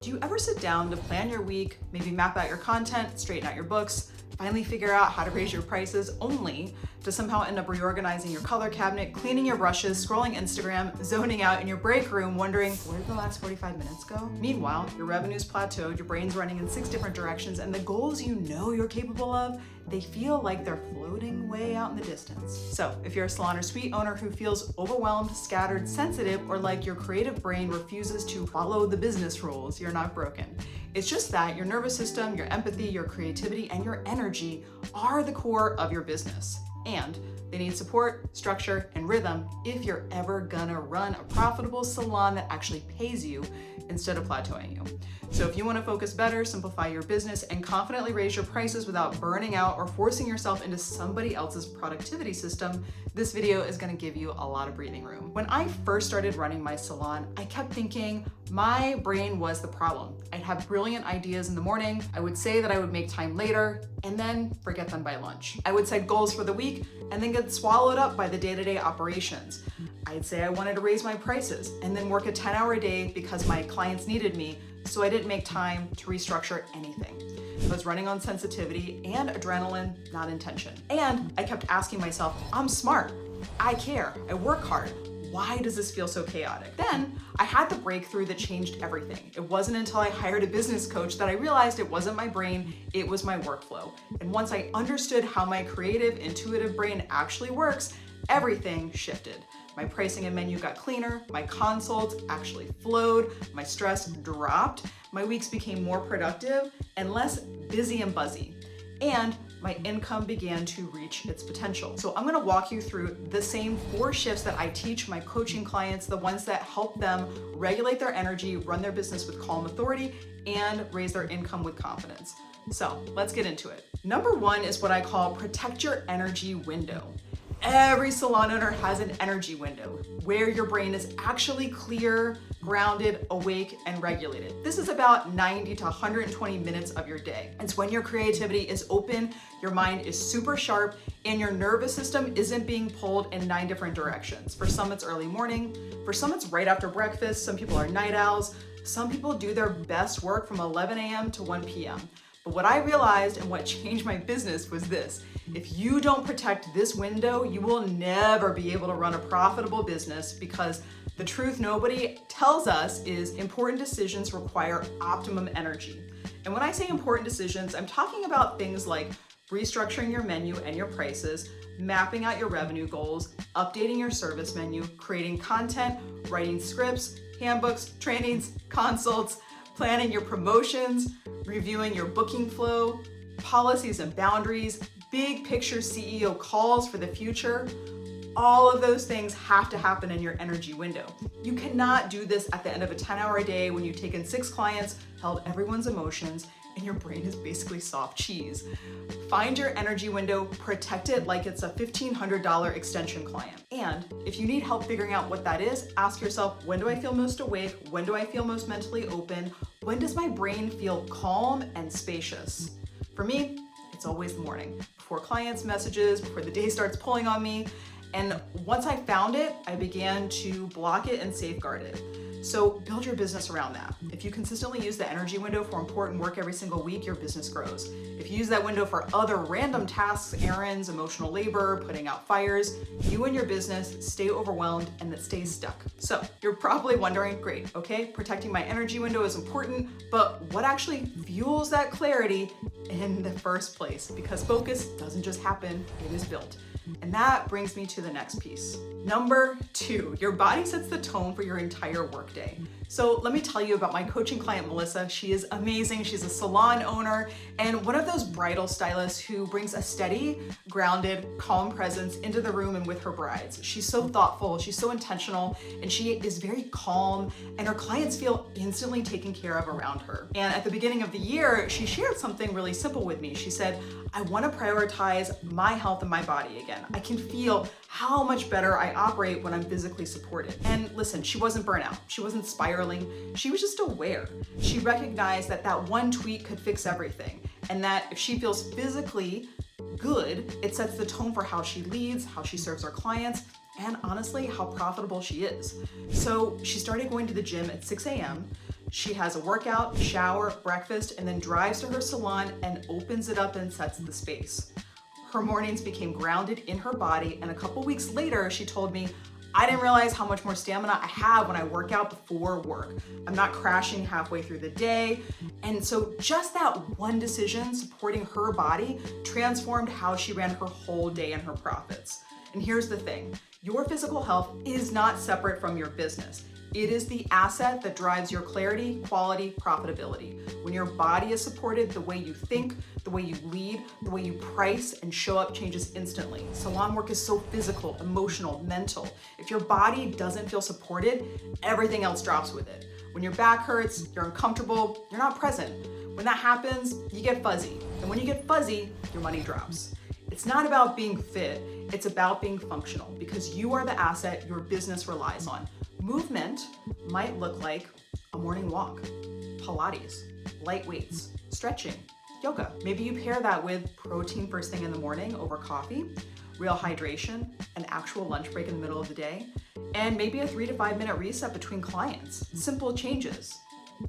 Do you ever sit down to plan your week, maybe map out your content, straighten out your books, finally figure out how to raise your prices, only to somehow end up reorganizing your color cabinet, cleaning your brushes, scrolling Instagram, zoning out in your break room, wondering, where did the last 45 minutes go? Meanwhile, your revenue's plateaued, your brain's running in 6 different directions, and the goals you know you're capable of, they feel like they're floating way out in the distance. So if you're a salon or suite owner who feels overwhelmed, scattered, sensitive, or like your creative brain refuses to follow the business rules, you're not broken. It's just that your nervous system, your empathy, your creativity, and your energy are the core of your business. And they need support, structure, and rhythm if you're ever gonna run a profitable salon that actually pays you instead of plateauing you. So if you wanna focus better, simplify your business, and confidently raise your prices without burning out or forcing yourself into somebody else's productivity system, this video is gonna give you a lot of breathing room. When I first started running my salon, I kept thinking my brain was the problem. I'd have brilliant ideas in the morning, I would say that I would make time later, and then forget them by lunch. I would set goals for the week and then get swallowed up by the day-to-day operations. I'd say I wanted to raise my prices and then work a 10-hour day because my clients needed me, so I didn't make time to restructure anything. I was running on sensitivity and adrenaline, not intention. And I kept asking myself, I'm smart, I care, I work hard. Why does this feel so chaotic? Then I had the breakthrough that changed everything. It wasn't until I hired a business coach that I realized it wasn't my brain, it was my workflow. And once I understood how my creative, intuitive brain actually works, everything shifted. My pricing and menu got cleaner, my consults actually flowed, my stress dropped, my weeks became more productive and less busy and buzzy. And my income began to reach its potential. So I'm gonna walk you through the same 4 shifts that I teach my coaching clients, the ones that help them regulate their energy, run their business with calm authority, and raise their income with confidence. So let's get into it. Number 1 is what I call protect your energy window. Every salon owner has an energy window where your brain is actually clear, grounded, awake, and regulated. This is about 90 to 120 minutes of your day. It's when your creativity is open, your mind is super sharp, and your nervous system isn't being pulled in 9 different directions. For some, it's early morning. For some, it's right after breakfast. Some people are night owls. Some people do their best work from 11 a.m. to 1 p.m. But what I realized and what changed my business was this. If you don't protect this window, you will never be able to run a profitable business, because the truth nobody tells us is important decisions require optimum energy. And when I say important decisions, I'm talking about things like restructuring your menu and your prices, mapping out your revenue goals, updating your service menu, creating content, writing scripts, handbooks, trainings, consults, planning your promotions, reviewing your booking flow, policies and boundaries, big picture CEO calls for the future. All of those things have to happen in your energy window. You cannot do this at the end of a 10-hour day when you've taken 6 clients, held everyone's emotions, and your brain is basically soft cheese. Find your energy window, protect it like it's a $1,500 extension client. And if you need help figuring out what that is, ask yourself, when do I feel most awake? When do I feel most mentally open? When does my brain feel calm and spacious? For me, it's always the morning, before clients' messages, before the day starts pulling on me. And once I found it, I began to block it and safeguard it. So build your business around that. If you consistently use the energy window for important work every single week, your business grows. If you use that window for other random tasks, errands, emotional labor, putting out fires, you and your business stay overwhelmed and it stays stuck. So you're probably wondering, great, okay, protecting my energy window is important, but what actually fuels that clarity in the first place? Because focus doesn't just happen, it is built. And that brings me to the next piece. Number 2, your body sets the tone for your entire workday. So let me tell you about my coaching client, Melissa. She is amazing. She's a salon owner and one of those bridal stylists who brings a steady, grounded, calm presence into the room and with her brides. She's so thoughtful, she's so intentional, and she is very calm, and her clients feel instantly taken care of around her. And at the beginning of the year, she shared something really simple with me. She said, I want to prioritize my health and my body again. I can feel how much better I operate when I'm physically supported. And listen, she wasn't burnout. She wasn't spiraling. She was just aware. She recognized that that one tweak could fix everything, and that if she feels physically good, it sets the tone for how she leads, how she serves her clients, and honestly, how profitable she is. So she started going to the gym at 6 a.m., She has a workout, shower, breakfast, and then drives to her salon and opens it up and sets the space. Her mornings became grounded in her body, and a couple weeks later, she told me, I didn't realize how much more stamina I have when I work out before work. I'm not crashing halfway through the day. And so just that one decision supporting her body transformed how she ran her whole day and her profits. And here's the thing, your physical health is not separate from your business. It is the asset that drives your clarity, quality, profitability. When your body is supported, the way you think, the way you lead, the way you price and show up changes instantly. Salon work is so physical, emotional, mental. If your body doesn't feel supported, everything else drops with it. When your back hurts, you're uncomfortable, you're not present. When that happens, you get fuzzy. And when you get fuzzy, your money drops. It's not about being fit, it's about being functional, because you are the asset your business relies on. Movement might look like a morning walk, Pilates, light weights, stretching, yoga. Maybe you pair that with protein first thing in the morning over coffee, real hydration, an actual lunch break in the middle of the day, and maybe a 3 to 5 minute reset between clients. Simple changes.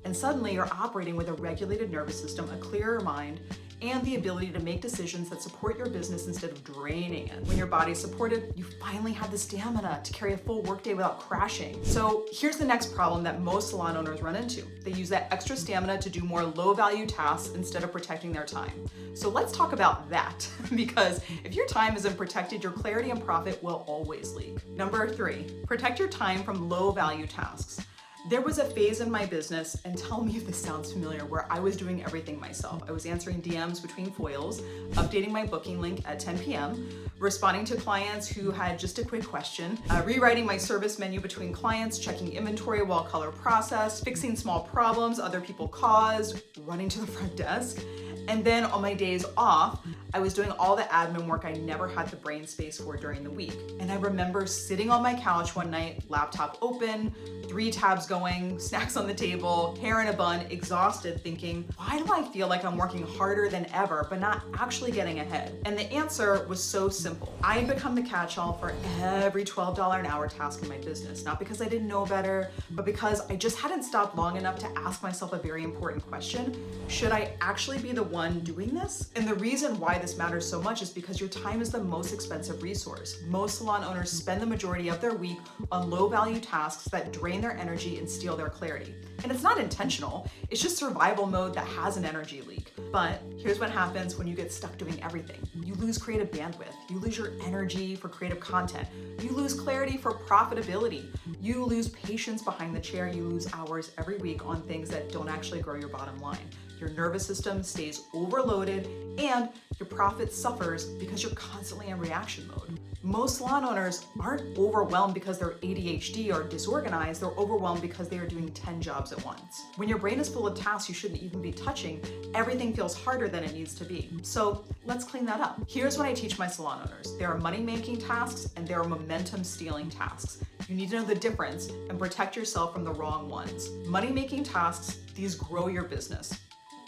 And suddenly you're operating with a regulated nervous system, a clearer mind, and the ability to make decisions that support your business instead of draining it. When your body's supported, you finally have the stamina to carry a full workday without crashing. So here's the next problem that most salon owners run into. They use that extra stamina to do more low-value tasks instead of protecting their time. So let's talk about that, because if your time isn't protected, your clarity and profit will always leak. Number 3, protect your time from low-value tasks. There was a phase in my business, and tell me if this sounds familiar, where I was doing everything myself. I was answering DMs between foils, updating my booking link at 10 p.m., responding to clients who had just a quick question, rewriting my service menu between clients, checking inventory while color processed, fixing small problems other people caused, running to the front desk. And then on my days off, I was doing all the admin work I never had the brain space for during the week. And I remember sitting on my couch one night, laptop open, 3 tabs going, snacks on the table, hair in a bun, exhausted, thinking, why do I feel like I'm working harder than ever, but not actually getting ahead? And the answer was so simple. I had become the catch-all for every $12 an hour task in my business, not because I didn't know better, but because I just hadn't stopped long enough to ask myself a very important question. Should I actually be the one doing this? And the reason why this matters so much is because your time is the most expensive resource. Most salon owners spend the majority of their week on low-value tasks that drain their energy and steal their clarity. And it's not intentional, it's just survival mode that has an energy leak. But here's what happens when you get stuck doing everything. You lose creative bandwidth, you lose your energy for creative content, you lose clarity for profitability, you lose patience behind the chair, you lose hours every week on things that don't actually grow your bottom line. Your nervous system stays overloaded and your profit suffers because you're constantly in reaction mode. Most salon owners aren't overwhelmed because they're ADHD or disorganized, they're overwhelmed because they are doing 10 jobs at once. When your brain is full of tasks you shouldn't even be touching, everything feels harder than it needs to be. So let's clean that up. Here's what I teach my salon owners. There are money-making tasks and there are momentum-stealing tasks. You need to know the difference and protect yourself from the wrong ones. Money-making tasks, these grow your business.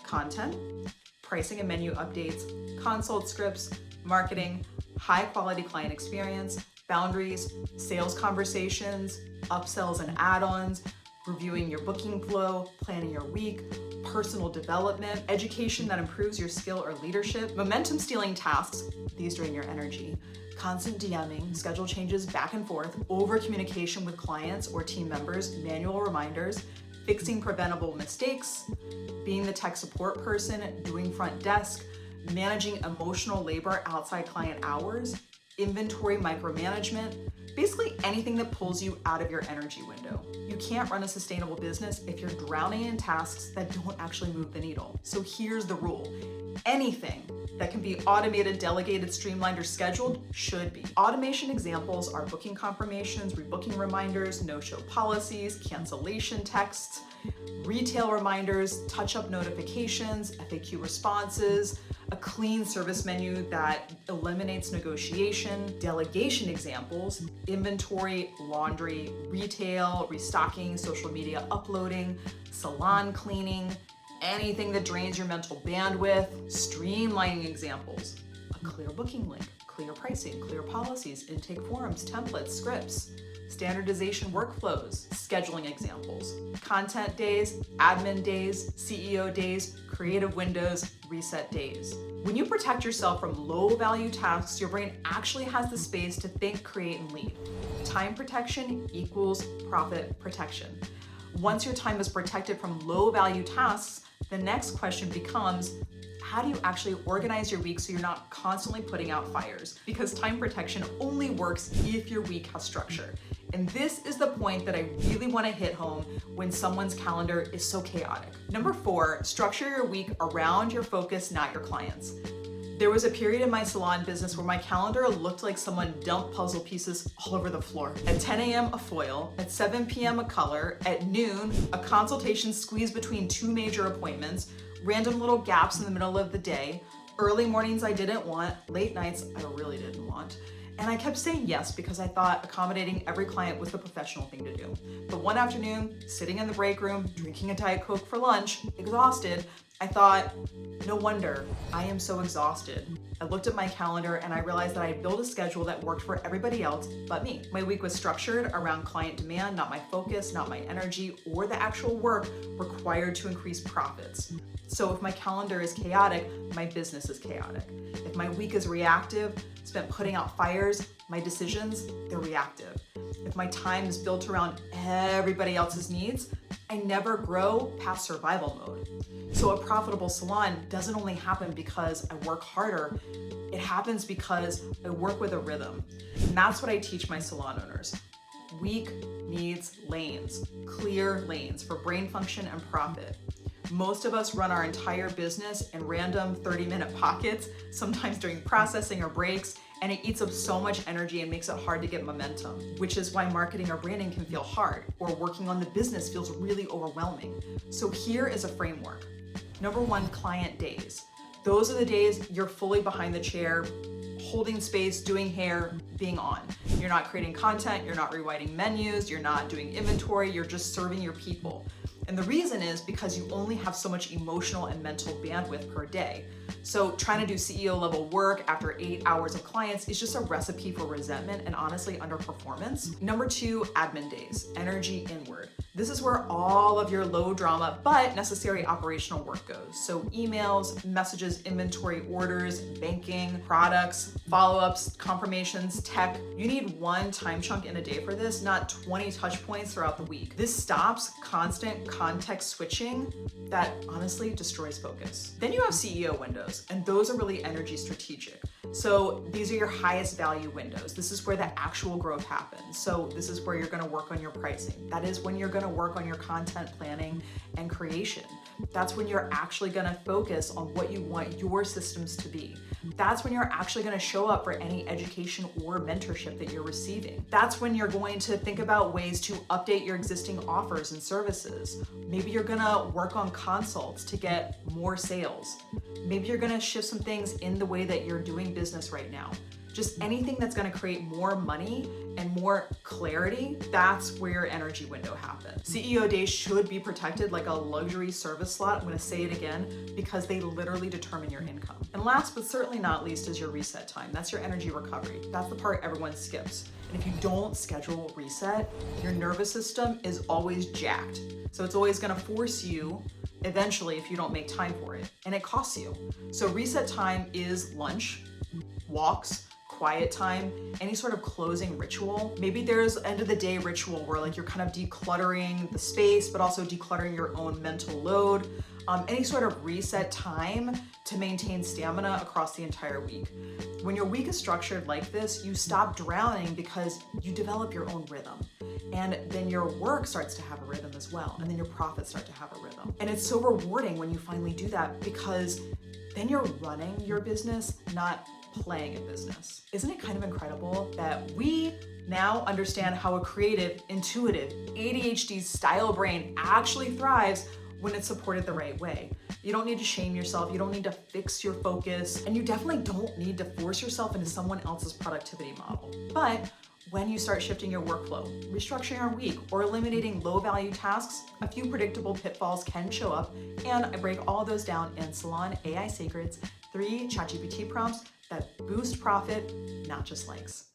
Content, pricing and menu updates, consult scripts, marketing, high quality client experience, boundaries, sales conversations, upsells and add-ons, reviewing your booking flow, planning your week, personal development, education that improves your skill or leadership, momentum stealing tasks, these drain your energy, constant DMing, schedule changes back and forth, over communication with clients or team members, manual reminders, fixing preventable mistakes, being the tech support person, doing front desk, managing emotional labor outside client hours, inventory micromanagement, basically anything that pulls you out of your energy window. You can't run a sustainable business if you're drowning in tasks that don't actually move the needle. So here's the rule. Anything that can be automated, delegated, streamlined, or scheduled should be. Automation examples are booking confirmations, rebooking reminders, no-show policies, cancellation texts, retail reminders, touch-up notifications, FAQ responses, a clean service menu that eliminates negotiation, delegation examples, inventory, laundry, retail, restocking, social media uploading, salon cleaning, anything that drains your mental bandwidth, streamlining examples, a clear booking link, clear pricing, clear policies, intake forms, templates, scripts, standardization workflows, scheduling examples, content days, admin days, CEO days, creative windows, reset days. When you protect yourself from low-value tasks, your brain actually has the space to think, create, and lead. Time protection equals profit protection. Once your time is protected from low-value tasks, the next question becomes, how do you actually organize your week so you're not constantly putting out fires? Because time protection only works if your week has structure. And this is the point that I really want to hit home when someone's calendar is so chaotic. Number 4, structure your week around your focus, not your clients. There was a period in my salon business where my calendar looked like someone dumped puzzle pieces all over the floor. At 10 a.m., a foil. At 7 p.m., a color. At noon, a consultation squeezed between 2 major appointments. Random little gaps in the middle of the day. Early mornings I didn't want. Late nights I really didn't want. And I kept saying yes because I thought accommodating every client was the professional thing to do. But one afternoon, sitting in the break room, drinking a Diet Coke for lunch, exhausted, I thought, no wonder I am so exhausted. I looked at my calendar and I realized that I had built a schedule that worked for everybody else but me. My week was structured around client demand, not my focus, not my energy, or the actual work required to increase profits. So if my calendar is chaotic, my business is chaotic. If my week is reactive, spent putting out fires, my decisions, they're reactive. If my time is built around everybody else's needs, I never grow past survival mode. So a profitable salon doesn't only happen because I work harder, it happens because I work with a rhythm. And that's what I teach my salon owners. Week needs lanes, clear lanes for brain function and profit. Most of us run our entire business in random 30-minute pockets, sometimes during processing or breaks, and it eats up so much energy and makes it hard to get momentum, which is why marketing or branding can feel hard, or working on the business feels really overwhelming. So here is a framework. Number 1, client days. Those are the days you're fully behind the chair, holding space, doing hair, being on. You're not creating content, you're not rewriting menus, you're not doing inventory, you're just serving your people. And the reason is because you only have so much emotional and mental bandwidth per day. So trying to do CEO level work after 8 hours of clients is just a recipe for resentment and honestly underperformance. Number 2, admin days, energy inward. This is where all of your low drama but necessary operational work goes. So emails, messages, inventory orders, banking, products, follow-ups, confirmations, tech. You need one time chunk in a day for this, not 20 touch points throughout the week. This stops constant context switching that honestly destroys focus. Then you have CEO windows, and those are really energy strategic. So these are your highest value windows. This is where the actual growth happens. So this is where you're gonna work on your pricing. That is when you're gonna work on your content planning and creation. That's when you're actually gonna focus on what you want your systems to be. That's when you're actually gonna show up for any education or mentorship that you're receiving. That's when you're going to think about ways to update your existing offers and services. Maybe you're gonna work on consults to get more sales. Maybe you're gonna shift some things in the way that you're doing business right now. Just anything that's gonna create more money and more clarity, that's where your energy window happens. CEO days should be protected like a luxury service slot. I'm gonna say it again because they literally determine your income. And last but certainly not least is your reset time. That's your energy recovery. That's the part everyone skips. And if you don't schedule reset, your nervous system is always jacked. So it's always gonna force you eventually if you don't make time for it, and it costs you. So reset time is lunch, walks, quiet time, any sort of closing ritual. Maybe there's end of the day ritual where like you're kind of decluttering the space, but also decluttering your own mental load. Any sort of reset time to maintain stamina across the entire week. When your week is structured like this, you stop drowning because you develop your own rhythm. And then your work starts to have a rhythm as well. And then your profits start to have a rhythm. And it's so rewarding when you finally do that because then you're running your business, not playing a business. Isn't it kind of incredible that we now understand how a creative, intuitive, ADHD-style brain actually thrives when it's supported the right way? You don't need to shame yourself, you don't need to fix your focus, and you definitely don't need to force yourself into someone else's productivity model. But when you start shifting your workflow, restructuring your week, or eliminating low-value tasks, a few predictable pitfalls can show up, and I break all those down in Salon AI Secrets, 3 ChatGPT prompts that boost profit, not just likes.